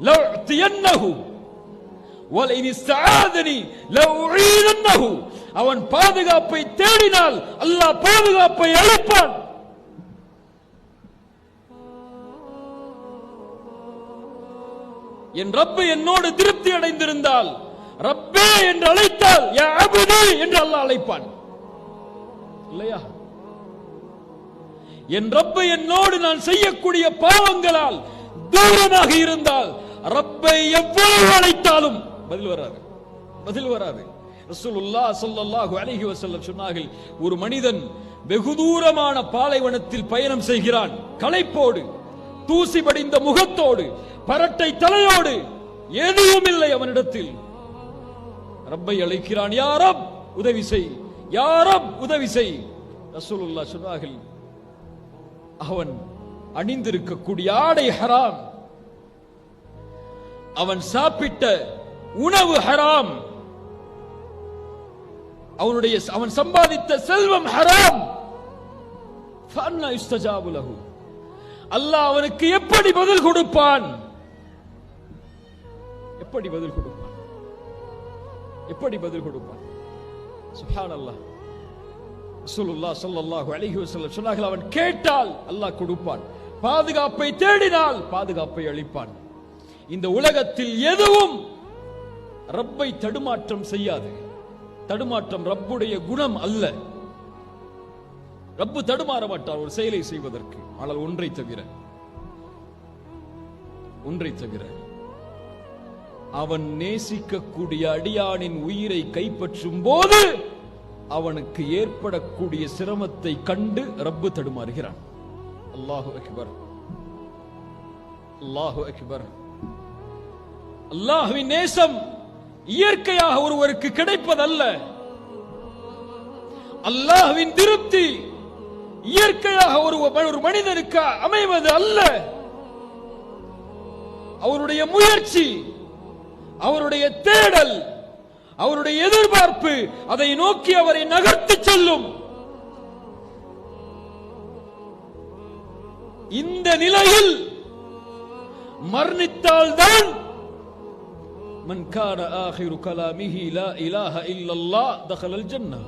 லஅதியன்னஹு வலைன் இஸ்தஆதனி லஉஈதன்னஹு. அவன் பாதுகாப்பை தேடினால் அல்லாஹ் பாதுகாப்பை அளிப்பான். என் ரப்பு என்னோடு திருப்தி அடைந்திருந்தால், ரப்பே என்று அழைத்தால் யா அப்தி என்று அல்லாஹ் அழைப்பான். இல்லையா? என் ரப்பை என்னோடு நான் செய்யக்கூடிய பாவங்களால் தூரமாக இருந்தால் ரப்பை எவ்வளவு அழைத்தாலும் பதில் வராது. ரசூலுல்லாஹ் ஸல்லல்லாஹு அலைஹி வஸல்லம் சொன்னார்கள், ஒரு மனிதன் வெகு தூரமான பாலைவனத்தில் பயணம் செய்கிறான், களைப்போடு, தூசி படிந்த முகத்தோடு, பரட்டை தலையோடு, எதுவும் இல்லை அவனிடத்தில். ரப்பை அழைக்கிறான், யா ரப் உதவி செய், யா ரப் உதவி செய். ரசூலுல்லாஹ் சொன்னார்கள், அவன் அணிந்திருக்கக்கூடிய ஆடை ஹராம், அவன் சாப்பிட்ட உணவு ஹராம், அவன் சம்பாதித்த செல்வம் ஹராம். ஃபஅன்னா யுஸ்தஜாபு லஹு. அல்லாஹ் அவனுக்கு எப்படி பதில் கொடுப்பான்? எப்படி பதில் கொடுப்பான்? சுப்ஹானல்லாஹ். ரசூலுல்லாஹ் ஸல்லல்லாஹு அலைஹி வஸல்லம் சொன்னார்கள், அவன் கேட்டால் அல்லாஹ் கொடுப்பான், பாதுகாப்பை தேடினால் பாதுகாப்பை அளிப்பான். இந்த உலகத்தில் எதுவும் ரப்பை தடுமாற்றம் செய்யாது. தடுமாற்றம் ரப்புடைய குணம் அல்ல. ரப்பு தடுமாற மாட்டார் ஒரு செயலை செய்வதற்கு. ஆனால் ஒன்றை தவிர அவன் நேசிக்கக்கூடிய அடியானின் உயிரை கைப்பற்றும் போது அவனுக்கு ஏற்படக்கூடிய சிரமத்தை கண்டு ரப்பு தடுமாறுகிறான். அல்லாஹு அக்பர், அல்லாஹு அக்பர். அல்லாஹ்வின் நேசம் இயற்கையாக ஒருவருக்கு கிடைப்பதல்ல. அல்லாஹ்வின் திருப்தி இயற்கையாக ஒரு மனிதனுக்கு அமைவது அல்ல. அவருடைய முயற்சி, அவருடைய தேடல், அவருடைய எதிர்பார்ப்பு அதை நோக்கி அவரை நகர்த்தி செல்லும். இந்த நிலையில் மரணித்தால்தான் மன் கான ஆகிரு கலாமிஹி லா இலாஹ இல்லல்லாஹ் தகலல் ஜன்னah.